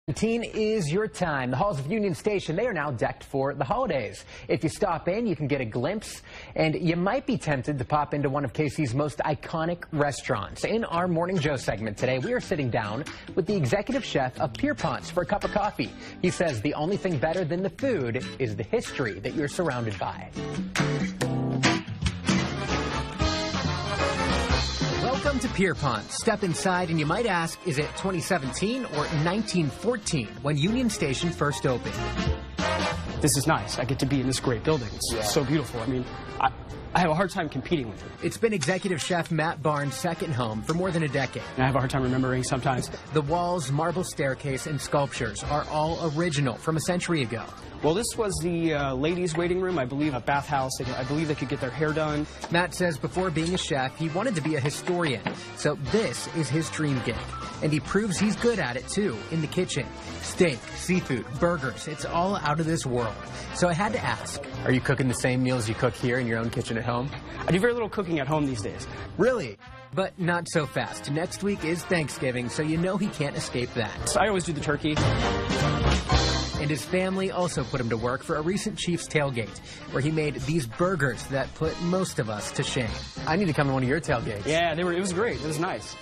17 is your time. The halls of Union Station, they are now decked for the holidays. If you stop in, you can get a glimpse, and you might be tempted to pop into one of KC's most iconic restaurants. In our Morning Joe segment today, we are sitting down with the executive chef of Pierpont for a cup of coffee. He says the only thing better than the food is the history that you're surrounded by. Welcome to Pierpont. Step inside and you might ask, is it 2017 or 1914 when Union Station first opened? This is nice. I get to be in this great building. It's so beautiful. I mean, I have a hard time competing with it. It's been executive chef Matt Barnes' second home for more than a decade. And I have a hard time remembering sometimes. The walls, marble staircase, and sculptures are all original from a century ago. Well, this was the ladies' waiting room, I believe, a bathhouse. I believe they could get their hair done. Matt says before being a chef, he wanted to be a historian. So this is his dream gig. And he proves he's good at it, too, in the kitchen. Steak, seafood, burgers, it's all out of this world. So I had to ask, are you cooking the same meals you cook here in your own kitchen at home? I do very little cooking at home these days. Really? But not so fast. Next week is Thanksgiving, so you know he can't escape that. So I always do the turkey. And his family also put him to work for a recent Chiefs tailgate, where he made these burgers that put most of us to shame. I need to come to one of your tailgates. Yeah, it was great. It was nice.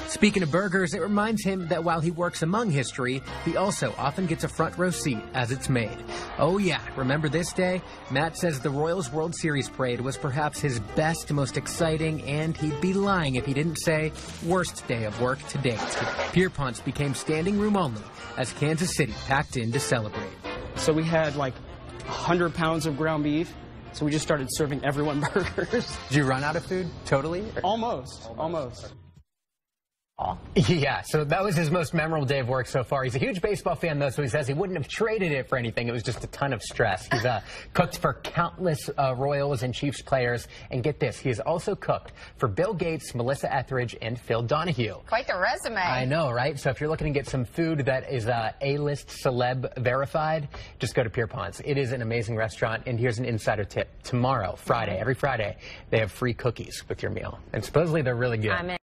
Speaking of burgers, it reminds him that while he works among history, he also often gets a front row seat as it's made. Oh yeah, remember this day? Matt says the Royals World Series parade was perhaps his best, most exciting, and he'd be lying if he didn't say worst day of work to date. Pierpont's became standing room only as Kansas City packed in to celebrate. So we had like 100 pounds of ground beef. So we just started serving everyone burgers. Did you run out of food? Totally? Almost. Yeah, so that was his most memorable day of work so far. He's a huge baseball fan, though, so he says he wouldn't have traded it for anything. It was just a ton of stress. He's cooked for countless Royals and Chiefs players. And get this, he has also cooked for Bill Gates, Melissa Etheridge, and Phil Donahue. Quite the resume. I know, right? So if you're looking to get some food that is A-list celeb verified, just go to Pierpont's. It is an amazing restaurant. And here's an insider tip. Tomorrow, Friday, every Friday, they have free cookies with your meal. And supposedly they're really good.